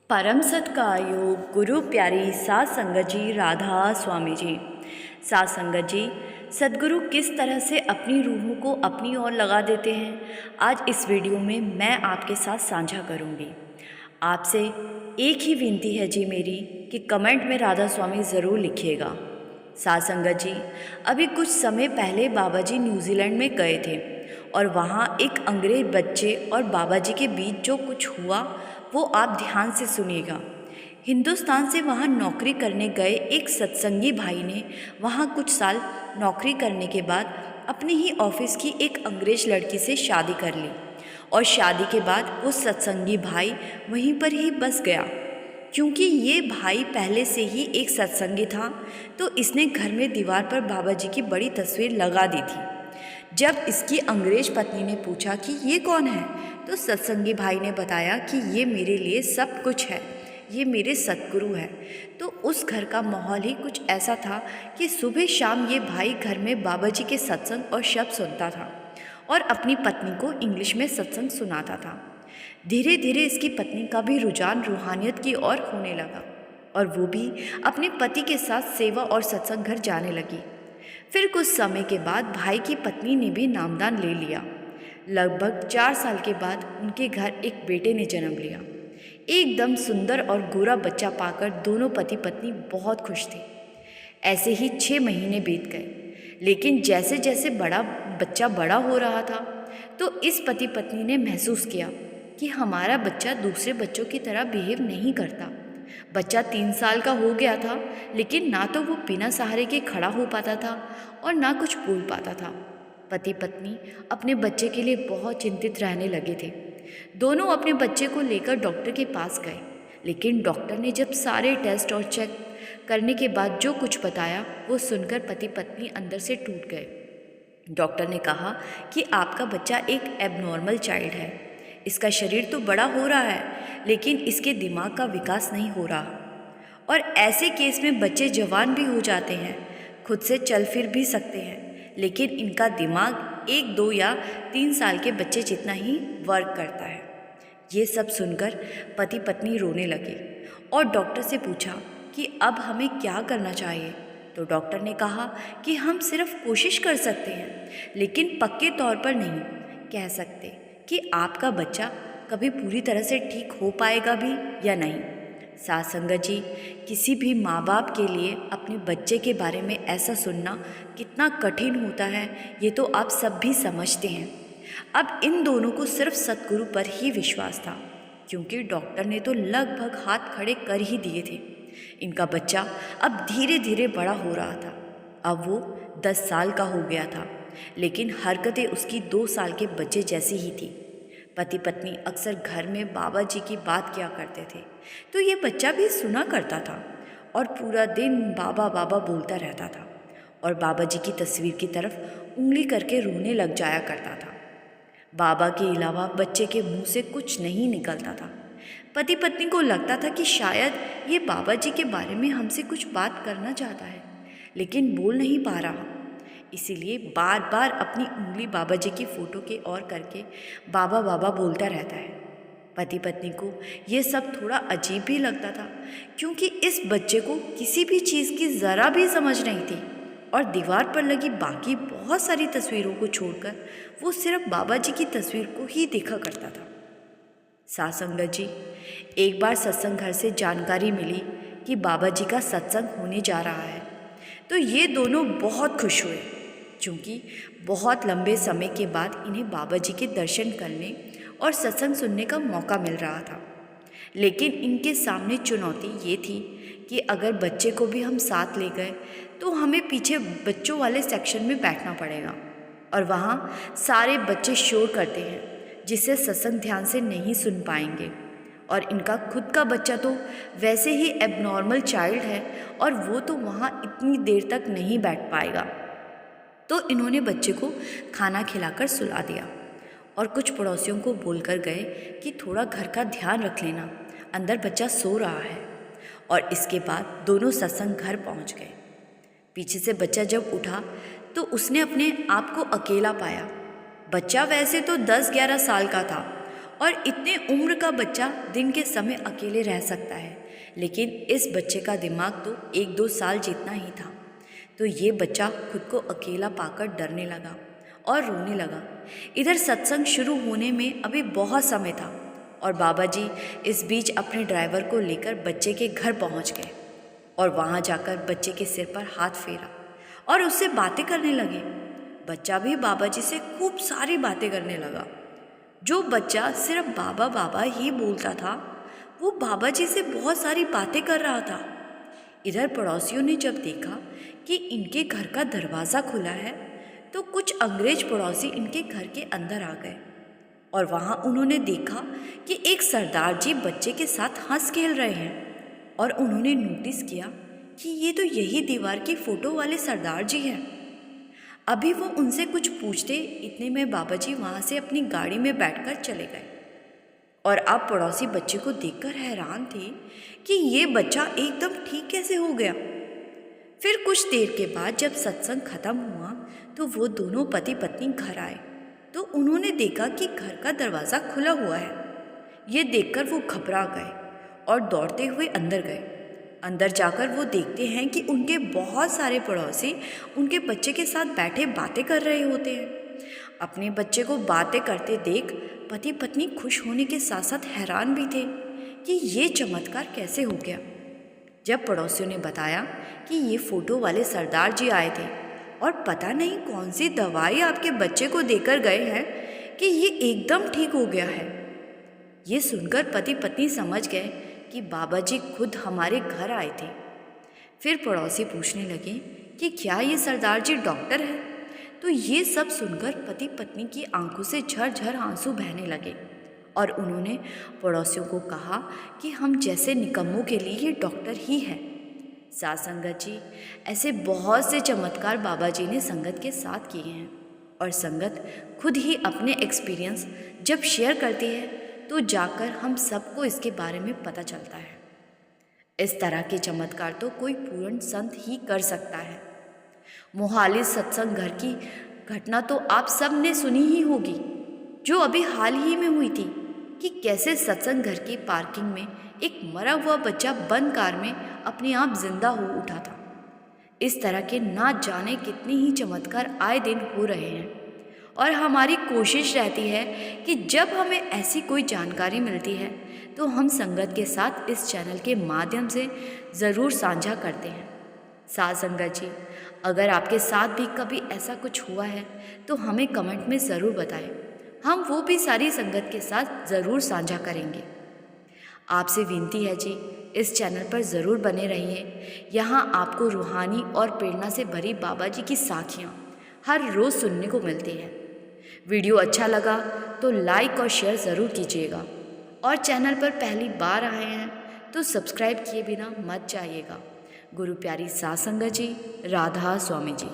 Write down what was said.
परम सत्कायोग गुरु प्यारी सात संगत जी राधा स्वामी जी। सात संगत जी, सदगुरु किस तरह से अपनी रूहों को अपनी ओर लगा देते हैं, आज इस वीडियो में मैं आपके साथ साझा करूंगी। आपसे एक ही विनती है जी मेरी कि कमेंट में राधा स्वामी ज़रूर लिखिएगा। सात संगत जी, अभी कुछ समय पहले बाबा जी न्यूजीलैंड में गए थे और वहाँ एक अंग्रेज बच्चे और बाबा जी के बीच जो कुछ हुआ वो आप ध्यान से सुनिएगा। हिंदुस्तान से वहाँ नौकरी करने गए एक सत्संगी भाई ने वहाँ कुछ साल नौकरी करने के बाद अपनी ही ऑफिस की एक अंग्रेज लड़की से शादी कर ली और शादी के बाद वो सत्संगी भाई वहीं पर ही बस गया। क्योंकि ये भाई पहले से ही एक सत्संगी था तो इसने घर में दीवार पर बाबा जी की बड़ी तस्वीर लगा दी थी। जब इसकी अंग्रेज पत्नी ने पूछा कि ये कौन है, तो सत्संगी भाई ने बताया कि ये मेरे लिए सब कुछ है, ये मेरे सतगुरु है। तो उस घर का माहौल ही कुछ ऐसा था कि सुबह शाम ये भाई घर में बाबा जी के सत्संग और शब्द सुनता था और अपनी पत्नी को इंग्लिश में सत्संग सुनाता था। धीरे धीरे इसकी पत्नी का भी रुझान रूहानियत की ओर होने लगा और वो भी अपने पति के साथ सेवा और सत्संग घर जाने लगी। फिर कुछ समय के बाद भाई की पत्नी ने भी नामदान ले लिया। लगभग 4 साल के बाद उनके घर एक बेटे ने जन्म लिया। एकदम सुंदर और गोरा बच्चा पाकर दोनों पति पत्नी बहुत खुश थे। ऐसे ही 6 महीने बीत गए, लेकिन जैसे जैसे बच्चा बड़ा हो रहा था तो इस पति पत्नी ने महसूस किया कि हमारा बच्चा दूसरे बच्चों की तरह बिहेव नहीं करता। बच्चा 3 साल का हो गया था, लेकिन ना तो वो बिना सहारे के खड़ा हो पाता था और ना कुछ बोल पाता था। पति पत्नी अपने बच्चे के लिए बहुत चिंतित रहने लगे थे। दोनों अपने बच्चे को लेकर डॉक्टर के पास गए, लेकिन डॉक्टर ने जब सारे टेस्ट और चेक करने के बाद जो कुछ बताया वो सुनकर पति पत्नी अंदर से टूट गए। डॉक्टर ने कहा कि आपका बच्चा एक एबनॉर्मल चाइल्ड है। इसका शरीर तो बड़ा हो रहा है, लेकिन इसके दिमाग का विकास नहीं हो रहा। और ऐसे केस में बच्चे जवान भी हो जाते हैं, खुद से चल फिर भी सकते हैं, लेकिन इनका दिमाग 1, 2 या 3 साल के बच्चे जितना ही वर्क करता है। ये सब सुनकर पति पत्नी रोने लगे और डॉक्टर से पूछा कि अब हमें क्या करना चाहिए। तो डॉक्टर ने कहा कि हम सिर्फ कोशिश कर सकते हैं, लेकिन पक्के तौर पर नहीं कह सकते कि आपका बच्चा कभी पूरी तरह से ठीक हो पाएगा भी या नहीं। साथ संगत जी, किसी भी माँ बाप के लिए अपने बच्चे के बारे में ऐसा सुनना कितना कठिन होता है ये तो आप सब भी समझते हैं। अब इन दोनों को सिर्फ सतगुरु पर ही विश्वास था, क्योंकि डॉक्टर ने तो लगभग हाथ खड़े कर ही दिए थे। इनका बच्चा अब धीरे धीरे बड़ा हो रहा था। अब वो 10 साल का हो गया था, लेकिन हरकतें उसकी 2 साल के बच्चे जैसी ही थी। पति पत्नी अक्सर घर में बाबा जी की बात किया करते थे, तो ये बच्चा भी सुना करता था और पूरा दिन बाबा बाबा बोलता रहता था और बाबा जी की तस्वीर की तरफ उंगली करके रोने लग जाया करता था। बाबा के अलावा बच्चे के मुंह से कुछ नहीं निकलता था। पति पत्नी को लगता था कि शायद ये बाबा जी के बारे में हमसे कुछ बात करना चाहता है, लेकिन बोल नहीं पा रहा। इसीलिए बार बार अपनी उंगली बाबा जी की फ़ोटो के ओर करके बाबा बाबा बोलता रहता है। पति पत्नी को ये सब थोड़ा अजीब भी लगता था, क्योंकि इस बच्चे को किसी भी चीज़ की ज़रा भी समझ नहीं थी और दीवार पर लगी बाकी बहुत सारी तस्वीरों को छोड़कर वो सिर्फ बाबा जी की तस्वीर को ही देखा करता था। साथ संगत जी, एक बार सत्संग घर से जानकारी मिली कि बाबा जी का सत्संग होने जा रहा है, तो ये दोनों बहुत खुश हुए, क्योंकि बहुत लंबे समय के बाद इन्हें बाबा जी के दर्शन करने और सत्संग सुनने का मौका मिल रहा था। लेकिन इनके सामने चुनौती ये थी कि अगर बच्चे को भी हम साथ ले गए तो हमें पीछे बच्चों वाले सेक्शन में बैठना पड़ेगा और वहाँ सारे बच्चे शोर करते हैं, जिससे सत्संग ध्यान से नहीं सुन पाएंगे। और इनका खुद का बच्चा तो वैसे ही एबनॉर्मल चाइल्ड है और वो तो वहाँ इतनी देर तक नहीं बैठ पाएगा। तो इन्होंने बच्चे को खाना खिलाकर सुला दिया और कुछ पड़ोसियों को बोलकर गए कि थोड़ा घर का ध्यान रख लेना, अंदर बच्चा सो रहा है। और इसके बाद दोनों सत्संग घर पहुंच गए। पीछे से बच्चा जब उठा तो उसने अपने आप को अकेला पाया। बच्चा वैसे तो 10-11 साल का था और इतने उम्र का बच्चा दिन के समय अकेले रह सकता है, लेकिन इस बच्चे का दिमाग तो 1-2 साल जितना ही था। तो ये बच्चा खुद को अकेला पाकर डरने लगा और रोने लगा। इधर सत्संग शुरू होने में अभी बहुत समय था और बाबा जी इस बीच अपने ड्राइवर को लेकर बच्चे के घर पहुंच गए और वहां जाकर बच्चे के सिर पर हाथ फेरा और उससे बातें करने लगे। बच्चा भी बाबा जी से खूब सारी बातें करने लगा। जो बच्चा सिर्फ बाबा बाबा ही बोलता था, वो बाबा जी से बहुत सारी बातें कर रहा था। इधर पड़ोसियों ने जब देखा कि इनके घर का दरवाज़ा खुला है, तो कुछ अंग्रेज पड़ोसी इनके घर के अंदर आ गए और वहाँ उन्होंने देखा कि एक सरदार जी बच्चे के साथ हंस खेल रहे हैं और उन्होंने नोटिस किया कि ये तो यही दीवार की फ़ोटो वाले सरदार जी हैं। अभी वो उनसे कुछ पूछते, इतने में बाबा जी वहाँ से अपनी गाड़ी में बैठकर चले गए और अब पड़ोसी बच्चे को देखकर हैरान थे कि ये बच्चा एकदम ठीक कैसे हो गया। फिर कुछ देर के बाद जब सत्संग खत्म हुआ तो वो दोनों पति पत्नी घर आए तो उन्होंने देखा कि घर का दरवाज़ा खुला हुआ है। ये देखकर वो घबरा गए और दौड़ते हुए अंदर गए। अंदर जाकर वो देखते हैं कि उनके बहुत सारे पड़ोसी उनके बच्चे के साथ बैठे बातें कर रहे होते हैं। अपने बच्चे को बातें करते देख पति पत्नी खुश होने के साथ साथ हैरान भी थे कि ये चमत्कार कैसे हो गया। जब पड़ोसियों ने बताया कि ये फ़ोटो वाले सरदार जी आए थे और पता नहीं कौन सी दवाई आपके बच्चे को देकर गए हैं कि ये एकदम ठीक हो गया है। ये सुनकर पति पत्नी समझ गए कि बाबा जी खुद हमारे घर आए थे। फिर पड़ोसी पूछने लगे कि क्या ये सरदार जी डॉक्टर हैं? तो ये सब सुनकर पति पत्नी की आंखों से झरझर आंसू बहने लगे और उन्होंने पड़ोसियों को कहा कि हम जैसे निकम्मों के लिए ये डॉक्टर ही है। साथ संगत जी, ऐसे बहुत से चमत्कार बाबा जी ने संगत के साथ किए हैं और संगत खुद ही अपने एक्सपीरियंस जब शेयर करती है तो जाकर हम सबको इसके बारे में पता चलता है। इस तरह के चमत्कार तो कोई पूर्ण संत ही कर सकता है। मोहाली सत्संग घर की घटना तो आप सब ने सुनी ही होगी, जो अभी हाल ही में हुई थी कि कैसे सत्संग घर की पार्किंग में एक मरा हुआ बच्चा बंद कार में अपने आप जिंदा हो उठा था। इस तरह के ना जाने कितने ही चमत्कार आए दिन हो रहे हैं और हमारी कोशिश रहती है कि जब हमें ऐसी कोई जानकारी मिलती है तो हम संगत के साथ इस चैनल के माध्यम से ज़रूर साझा करते हैं। साथ संगत जी, अगर आपके साथ भी कभी ऐसा कुछ हुआ है तो हमें कमेंट में ज़रूर बताएं। हम वो भी सारी संगत के साथ ज़रूर साझा करेंगे। आपसे विनती है जी, इस चैनल पर ज़रूर बने रहिए। यहाँ आपको रूहानी और प्रेरणा से भरी बाबा जी की साखियाँ हर रोज़ सुनने को मिलती हैं। वीडियो अच्छा लगा तो लाइक और शेयर ज़रूर कीजिएगा और चैनल पर पहली बार आए हैं तो सब्सक्राइब किए बिना मत जाइएगा। गुरु प्यारी साथ संगत जी, राधा स्वामी जी।